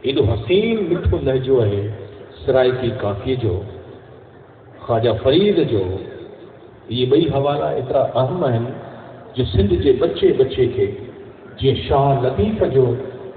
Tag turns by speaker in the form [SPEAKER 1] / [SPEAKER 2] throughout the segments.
[SPEAKER 1] ایڈو حسین مٹھو لہجو ہے سرائکی قافیے جو خواجہ فرید جو یہ بئی حوالہ اترا اہم ہیں جو سندھ کے بچے بچے کے جی شاہ لطیف جو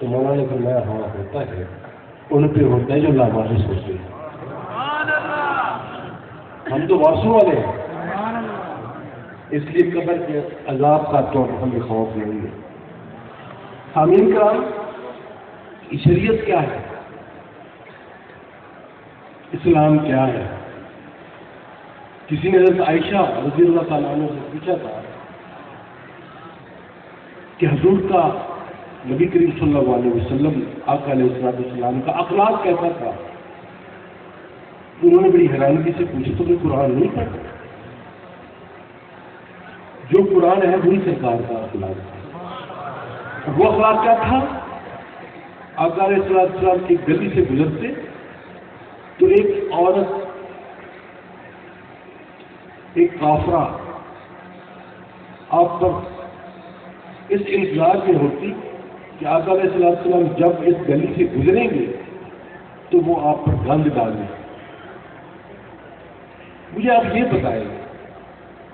[SPEAKER 2] تو مولانا نے فرمایا ہاں ہوتا ہے، ان پہ ہوتا ہے جو لامالس ہوتے ہیں، ہم تو وارثوں والے ہیں، اس لیے قبر کے عذاب کا تو ہمیں خوف نہیں ہے۔ حامین کرام، شریعت کیا ہے، اسلام کیا ہے؟ کسی نے حضرت عائشہ رضی اللہ تعالیٰ عنہ سے پوچھا تھا کہ حضور کا، نبی کریم صلی اللہ علیہ وسلم آقا علیہ السلام کا اخلاق کیسا تھا؟ انہوں نے بڑی حیرانگی سے پوچھا تو کوئی قرآن نہیں پڑھتا؟ جو قرآن ہے وہی سرکار کا اخلاق تھا۔ وہ اخلاق کیا تھا؟ آقا علیہ السلام کی گلی سے گزرتے تو ایک عورت، ایک کافرہ آپ پر اس انتظار میں ہوتی کہ آقا علیہ السلام جب اس گلی سے گزریں گے تو وہ آپ پر گند ڈالیں۔ مجھے آپ یہ بتائیں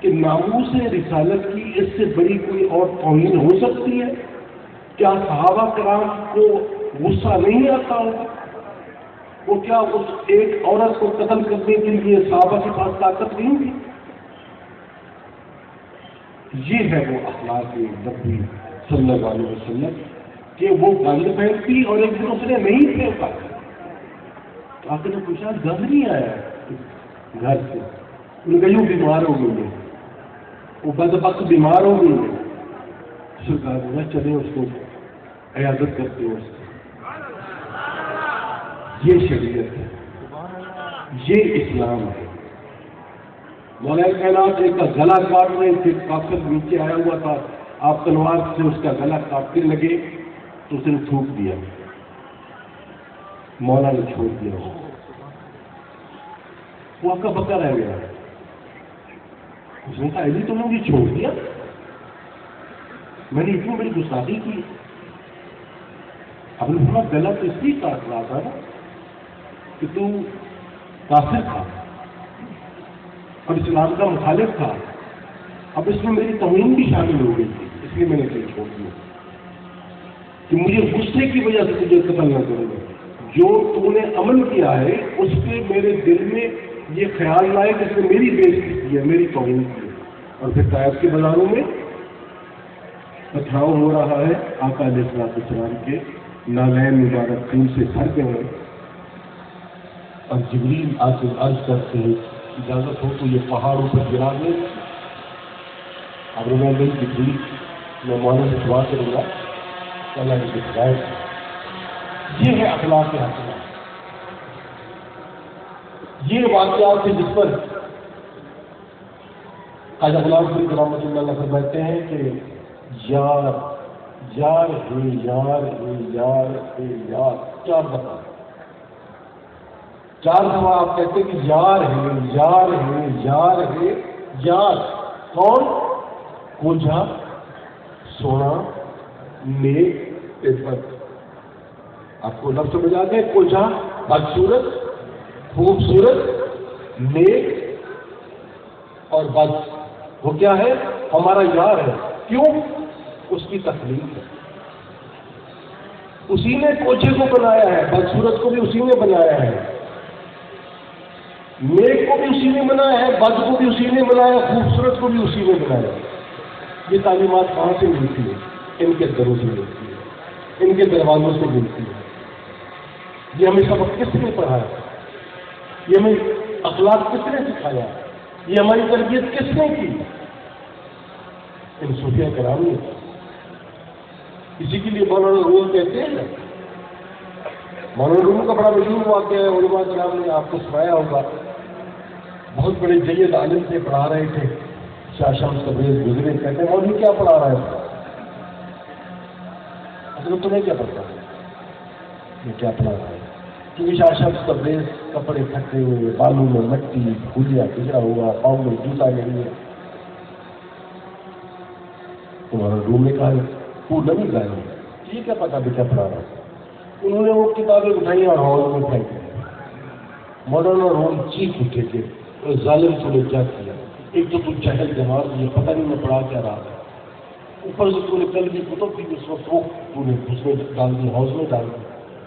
[SPEAKER 2] کہ ناموس رسالت کی اس سے بڑی کوئی اور توہین ہو سکتی ہے؟ کیا صحابہ کرام کو غصہ نہیں آتا ہوگا؟ وہ کیا اس ایک عورت کو قتل کرنے کے لیے صحابہ کے پاس طاقت نہیں تھی؟ یہ ہے وہ اخلاق نبی صلی اللہ علیہ وسلم کہ وہ گند پھینکتی اور ایک دوسرے نہیں پھینکا۔ آقا نے پوچھا گند نہیں آیا گھر سے؟ انہوں نے کہا یوں بیمار ہو گئی ہے، وہ بدبخت بیمار ہو گئی ہے۔ سرکار نے کہا چلے اس کو عیادت کرتے ہیں اس کی۔ یہ شریعت ہے، یہ اسلام ہے۔ مولانا کائنات ایک کا گلا کاٹ رہے تھے، کافر نیچے آیا ہوا تھا، آپ تلوار سے اس کا گلا کاٹنے لگے تو اس نے تھوک دیا، مولا نے چھوڑ دیا، وہ آپ کا بکا رہ گیا۔ اس نے کہا ایلی تم نے مجھے چھوڑ دیا، میں نے اتنی بڑی گستاخی کی۔ اب نے پورا گلا تو اس لیے کاٹ رہا تھا نا کہ تو کافر تھا اور اسلام کا مخالف تھا، اب اس میں میری توہین بھی شامل ہو گئی تھی، اس لیے میں نے تجھے چھوڑ دیا کہ مجھے غصے کی وجہ سے تجھے قتل نہ کروں گا۔ جو تو نے عمل کیا ہے اس پہ میرے دل میں یہ خیال لائے کہ اس نے میری بےعزتی کی ہے، میری توہین کی ہے۔ اور پھر طائف کے بازاروں میں پتھراؤ ہو رہا ہے، آقا علیہ السلام کے نالین مبارک خون سے بھر گئے ہیں، اور جبریل آ کے عرض کرتے ہیں اجازت ہو تو یہ پہاڑوں پر گرا دیں۔ اب میں نہیں جبریل، میں مولانا سے دعا کروں گا کہ اللہ نے دکھائے۔ یہ ہے اخلاق حسنہ۔ یہ واقعات سے جس پر خواجہ غلام فرید رحمۃ اللہ علیہ فرماتے ہیں کہ یار یار ہے یار ہے یار ہے یار، 4 دفعہ 4 دفعہ آپ کہتے ہیں کہ یار ہے یار ہے یار ہے یار۔ کون؟ کوجھا، سونا، نیک، عزت۔ آپ کو لفظ سمجھ آ گئے؟ کوجھا بدصورت، خوبصورت، نیک اور بد، وہ کیا ہے؟ ہمارا یار ہے۔ کیوں؟ اس کی تخلیق ہے، اسی نے کوجھے کو بنایا ہے، بدصورت کو بھی اسی نے بنایا ہے، نیک کو بھی اسی نے بنایا ہے، بد کو بھی اسی نے بنایا، خوبصورت کو بھی اسی نے بنایا۔ یہ تعلیمات کہاں سے ملتی ہے؟ ان کے دروں سے ملتی ہے، ان کے دروازوں سے ملتی ہے۔ یہ ہمیں سبق کس نے پڑھایا؟ یہ ہمیں اخلاق کس نے سکھایا؟ یہ ہماری تربیت کس نے کی؟ ان صوفیہ کرام نے۔ اسی کے لیے مولانا روم کہتے ہیں، مولانا روم کا بڑا مشہور واقعہ ہے، علماء کرام نے آپ کو سنایا ہوگا۔ بہت بڑے جید عالم سے پڑھا رہے تھے، شاہ شمس تبریز گزرے، کہتے ہیں مولوی کیا پڑھا رہا ہے؟ اصل تمہیں کیا پڑھتا ہے؟ یہ کیا پڑھا رہا ہے؟ کیونکہ شاہ شمس تبریز کپڑے پھٹے ہوئے، بالوں میں مٹی، بھولیا گزرا ہوا، پاؤں میں جوتا نہیں ہے۔ تمہارا روم نے کہا وہ نہیں گائے، یہ کیا پتا بھی کیا پڑھا رہا ہے؟ انہوں نے وہ کتابیں اٹھائی اور ہال میں پھینک دی۔ مولانا روم چیخ اٹھے تھے، ظالم تو نے کیا کیا؟ ایک تو جہل جماعت، یہ پتہ نہیں میں پڑھا کیا رہا تھا۔ اوپر سے تو نے کل بھی کتب کی اس وقت وہ تو نے اس میں ڈال دی، ہاؤس میں ڈال دی،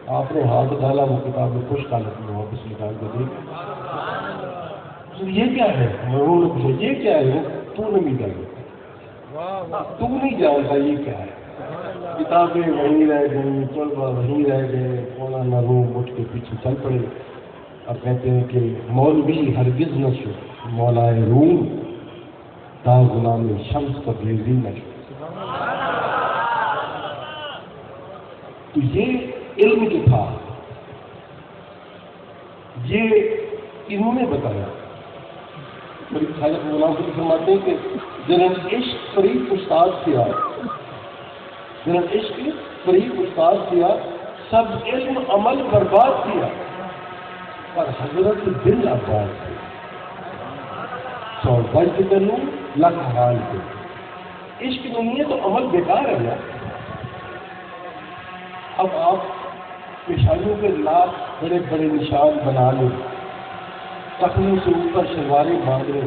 [SPEAKER 2] آپ نے ہاتھ ڈالا وہ کتاب میں خوش حالت میں واپس نکال کے دے یہ کیا ہے؟ انہوں نے پوچھا یہ کیا ہے؟ وہ تو نے بھی ڈالا، تو نہیں جانتا یہ کیا ہے۔ کتابیں وہیں رہ گئیں، طلبا وہیں رہ گئے، مولانا روم اٹھ کے پیچھے چل پڑے اور کہتے ہیں کہ مولوی ہرگز نہ شو مولائے روم تا غلام شمس تبریزی نہ شو۔ تو یہ علم جو تھا یہ انہوں نے بتایا۔ بڑی خالق غلام کو فرماتے ہیں کہ جنہاں عشق فریق استاد کیا، جنہاں عشق فریق استاد کیا، سب علم عمل برباد کیا، پر حضرت دل آباد کیا۔ سو بج کروں لکھ حال کے عشق نہیں ہے تو عمل بیکار ہے نا۔ اب آپ پیشانیوں کے لاکھ بڑے بڑے نشان بنا لیں، ٹخنوں سے اوپر شلواریں باندھ لیں،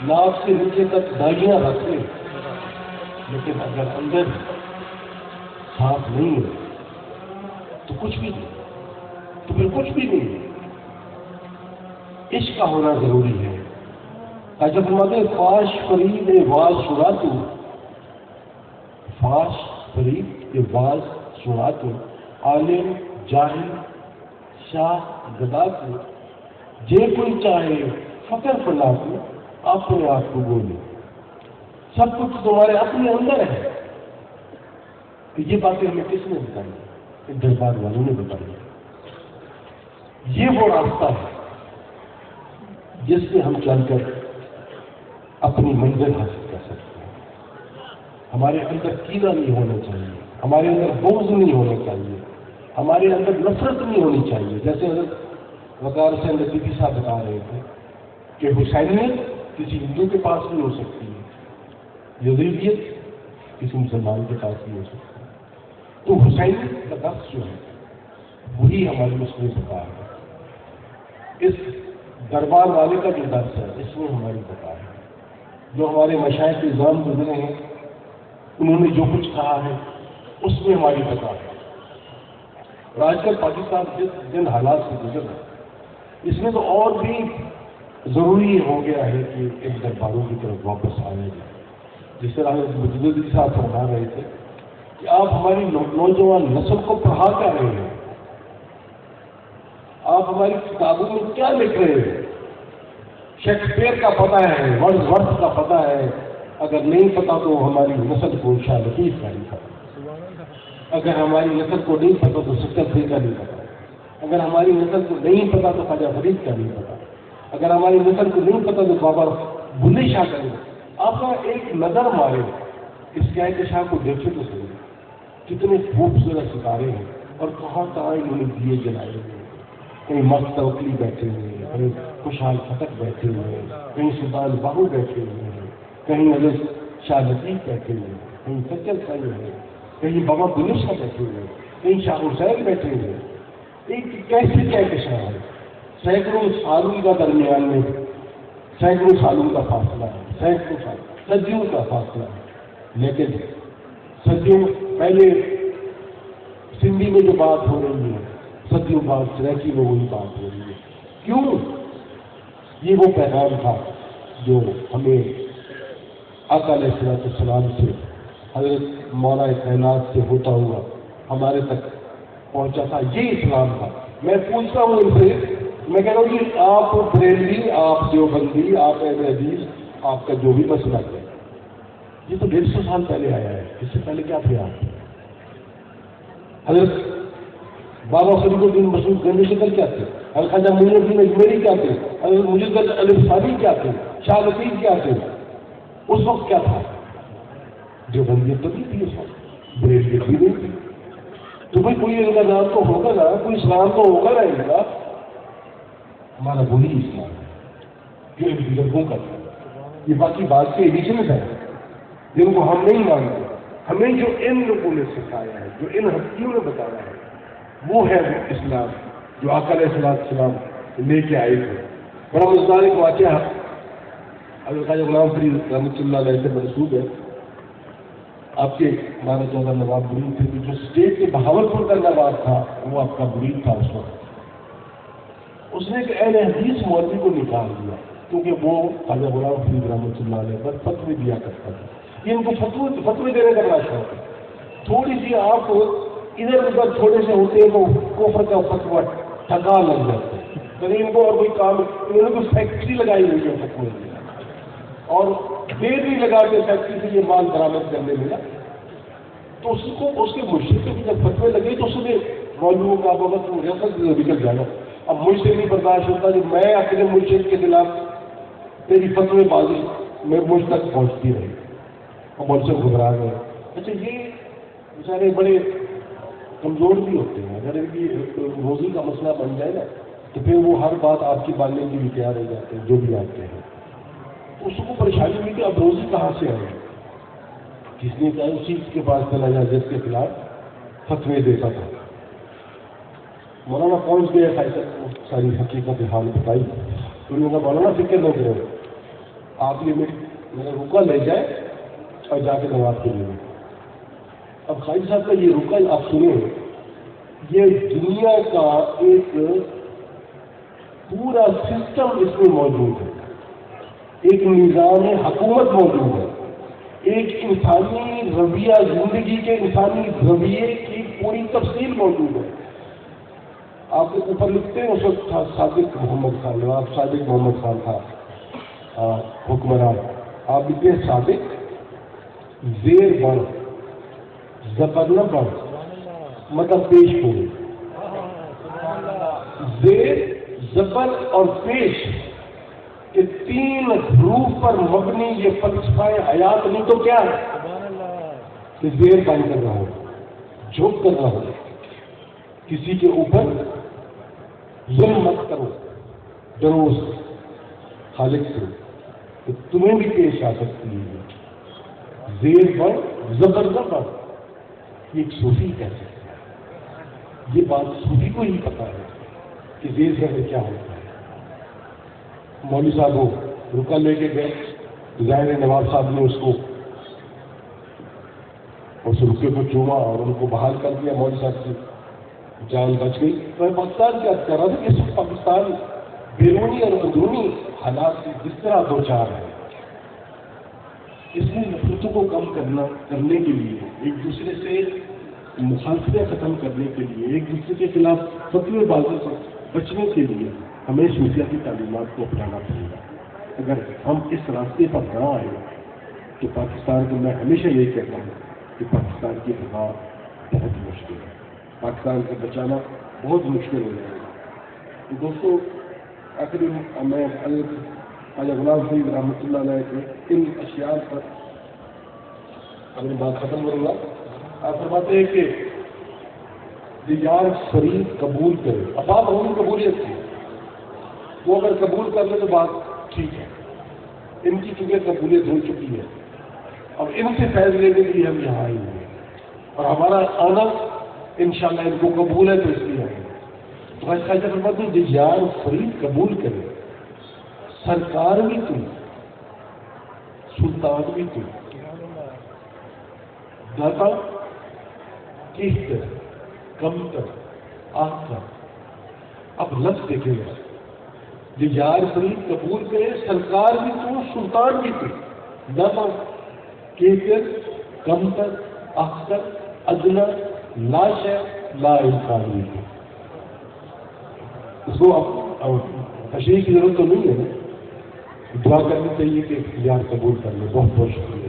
[SPEAKER 2] ناک سے نیچے تک داڑیاں رکھ لیں، لیکن اگر اندر صاف نہیں ہے تو کچھ بھی نہیں، تو پھر کچھ بھی نہیں ہے۔ عشق کا ہونا ضروری ہے۔ جب ہمارے فاش فرید واز سناتو، فاش فرید واز سناتو، عالم جاہل شاہ گدا کو جے کوئی چاہے فقر پڑھا کو اپنے آپ کو بولے، سب کچھ تمہارے اپنے اندر ہے۔ کہ یہ باتیں ہمیں کس نے بتائی؟ دربار والوں نے بتائی۔ یہ وہ راستہ ہے جس سے ہم چل کر اپنی منزل حاصل کر سکتے ہیں۔ ہمارے اندر کینہ نہیں ہونا چاہیے، ہمارے اندر بغض نہیں ہونا چاہیے، ہمارے اندر نفرت نہیں ہونی چاہیے۔ جیسے حضرت وقار حسین لطیفی صاحب بتا رہے تھے کہ حسینیت کسی ہندو کے پاس نہیں ہو سکتی ہے، یزیدیت کسی مسلمان کے پاس نہیں ہو سکتی ہے۔ تو حسینیت کا لفظ جو ہے وہی ہماری مسلم بقا ہے۔ اس دربار والے کا جو درس ہے اس میں ہماری بقا ہے۔ جو ہمارے مشائخ نظام گزرے ہیں انہوں نے جو کچھ کہا ہے اس میں ہماری بقا ہے۔ اور آج کل پاکستان جن حالات سے گزر رہا ہے اس میں تو اور بھی ضروری ہو گیا ہے کہ ان درباروں کی طرف واپس آیا جائے۔ جس طرح مجددی صاحب فرما رہے تھے کہ آپ ہماری نوجوان نسل کو پڑھا کر رہے ہیں، آپ ہماری کتابوں میں کیا لکھ رہے ہیں؟ شیکسپیئر کا پتہ ہے، ورڈز ورتھ کا پتہ ہے، اگر نہیں پتا تو ہماری نسل کو شاہ لطیف کا نہیں پتا، اگر ہماری نسل کو نہیں پتا تو سکر فری کا نہیں پتا، اگر ہماری نسل کو نہیں پتا تو خواجہ فرید کا نہیں پتا، اگر ہماری نسل کو نہیں پتا تو بابا بلے شاہ کا نہیں پتا۔ آپ کا ایک نظر مارے اس کہکشاں کو دیکھے تو صحیح، کتنے خوبصورت ستارے ہیں اور کہاں کہاں انہوں نے دیے جلائے ہوئے ہیں۔ کہیں مست توکلی بیٹھے ہوئے ہیں، کہیں خوشحال فتق بیٹھے ہوئے ہیں، کہیں سلطان باہو بیٹھے ہوئے ہیں، کہیں حضرت شاہ لطیف بیٹھے ہوئے ہیں، کہیں سچل سنگ ہے، کہیں بابا بلے شاہ بیٹھے ہوئے ہیں، کہیں شاہ حسین بیٹھے ہوئے ہیں۔ ایک کیسی کہکشاں ہے، سینکڑوں سالوں کا درمیان میں سینکڑوں سالوں کا فاصلہ ہے، سینکڑوں سال صدیوں کا فاصلہ ہے، لیکن صدیوں پہلے سندھی میں جو بات ہو رہی ہے صدیوں بعد سریکی میں وہی بات ہو رہی ہے۔ کیوں؟ یہ وہ پیغام تھا جو ہمیں آقا علیہ السلام سے حضرت مولا کائنات سے ہوتا ہوا ہمارے تک پہنچا تھا، یہ اسلام تھا۔ میں پوچھتا ہوں ان سے، میں کہہ رہا ہوں کہ آپ بریلوی، آپ دیوبندی، آپ اہل حدیث، آپ کا جو بھی مسلک ہے یہ تو 150 سال پہلے آیا ہے، اس سے پہلے کیا تھے آپ؟ حضرت بابا فرید الدین مسعود گنج شکر کیا تھے؟ حضرت خواجہ معین الدین اجمیری کیا تھے؟ حضرت مجد الف ثانی کیا تھے؟ شاہ لطیف کیا تھے؟ اس وقت کیا تھا؟ جو بندیت تو نہیں تھی اس وقت، بریلویت بھی نہیں تھی۔ تو بھائی کوئی ان کا نام تو ہوگا نا، کوئی اسلام تو ہوگا نا ان کا۔ ہمارا وہی اسلام ہے جو ان بزرگوں کا تھا۔ یہ باقی بات کے ایڈیشنز ہیں جن کو ہم نہیں مانتے۔ ہمیں جو ان لوگوں نے سکھایا ہے، جو ان ہستیوں نے بتایا ہے، وہ ہے وہ اسلام جو آقا علیہ السلام لے کے آئے تھے۔ بڑا مزدار ایک واقعہ حضرت خواجہ غلام فرید رحمۃ اللہ علیہ سے منسوب ہے آپ کے 12-14 نواب مرید تھے، جو اسٹیٹ کے بہاولپور کا نواب تھا وہ آپ کا مرید تھا اس وقت. اس نے ایک اہل حدیث مولوی کو نکال دیا کیونکہ وہ خواجہ غلام فرید رحمۃ اللہ علیہ پر فتوے دیا کرتا تھا. یہ ان کو فتوے دینے کا بڑا شوق ہے. تھوڑی سی آپ ادھر ادھر تھوڑے سے ہوتے ہیں تو کفر کا فتوا ٹھکا لگ جاتا ہے. یعنی ان کو اور کوئی کام، انہوں نے کوئی فیکٹری لگائی ہوئی ہے فتوے کی، اور دیر بھی لگا کے فیکٹری سے یہ مال برآمد کرنے ملا. تو اس کو اس کے مرشد کے جب فتوے لگے تو اس نے مولویوں کا وقت نکل جانا. اب مجھ سے نہیں برداشت ہوتا کہ میں اپنے مرشد کے خلاف تیری فتوے بازی میں مجھ تک پہنچتی رہی اور مجھ سے گھبرا گئے. اچھا یہ بیچارے بڑے کمزور بھی ہوتے ہیں. اگر ان کی روزی کا مسئلہ بن جائے نا تو پھر وہ ہر بات آپ کی ماننے کے لیے تیار ہو جاتے ہیں جو بھی آتے ہیں. اس کو پریشانی ہوئی کہ اب روزی کہاں سے آئے. کس نے کہا اسی کے پاس چلا جائے جس کے خلاف فتوے دیتا تھا. مولانا پہنچ گئے، ساری حقیقت حال بتائی. انہوں نے کہا مولانا فکر نہ کرو، آپ یہ میرا رکا لے جائے اور جا کے نواب کے لیے. اب خالد صاحب کا یہ رکا آپ سنیں، یہ دنیا کا ایک پورا سسٹم اس میں موجود ہے، ایک نظام حکومت موجود ہے، ایک انسانی رویہ، زندگی کے انسانی رویے کی پوری تفصیل موجود ہے. آپ کے اوپر لکھتے ہیں اس وقت تھا صادق محمد خان، نواب صادق محمد خان تھا حکمران. آپ لکھتے ہیں صادق زیر بڑھ زبر نہ بڑھ مطلب پیش ہو. زیر، زبر اور پیش کے 3 حروف پر مبنی یہ فلسفہ حیات نہیں تو کیا ہے کہ زیر بند کر رہا ہو، جھک کر رہا ہو، کسی کے اوپر ظلم مت کرو، ڈرو خالق سے تو تمہیں بھی پیش آ سکتی ہے. زیر بڑھ زبر نہ بڑھ، یہ ایک صوفی کہتے ہیں. یہ بات صوفی کو ہی پتا ہے کہ زیر زبر کیا ہوتا ہے. مولوی صاحب وہ رکا لے کے گئے، ظاہر نواب صاحب نے اس کو اس رکے کو چوما اور ان کو بحال کر دیا. مولوی صاحب کی جان بچ گئی. میں پاکستان کیا کر رہا تھا کہ پاکستان بیرونی اور اندرونی حالات سے جس طرح دو چار ہے، اس میں نفرتوں کو کم کرنے کے لیے، ایک دوسرے سے مخالفتیں ختم کرنے کے لیے، ایک دوسرے کے خلاف فتوے بازی سے بچنے کے لیے ہمیں شریعت کی تعلیمات کو اپنانا پڑے گا. اگر ہم اس راستے پر نہ آئے تو پاکستان کو میں ہمیشہ یہی کہتا ہوں کہ پاکستان کی فضا بہت مشکل ہے، پاکستان کو بچانا بہت مشکل ہو جائے گا. دوستوں، آخری میں خواجہ غلام فرید رحمۃ اللہ علیہ کے ان اشیاء پر اپنی بات ختم کروں گا. آپ فرماتے ہیں کہ دیار شریف قبول کرے. اب آپ ہم قبولیت کی، وہ اگر قبول کر لے تو بات ٹھیک ہے. ان کی چونکہ قبولیت ہو چکی ہے، اب ان سے فیض لینے کے لیے ہم یہاں آئے ہیں اور ہمارا آنا انشاءاللہ ان کو قبول ہے تو اس لیے آئے. تو خواجہ فرماتے ہیں دیار فرید قبول کرے، سرکار بھی تم، سلطان بھی تم، داتا کہتر کمتر آخر. اب لفظ دیکھیں گا، دیار فرید قبول کرے، سرکار بھی تم، سلطان بھی تم، داتا کہتر کمتر آخر ادنا لاش ہے لا انسان بھی. اس کو اب تشریح کی ضرورت تو نہیں ہے، دعا کرنی چاہیے کہ اختیار قبول کر لے. بہت بہت شکریہ.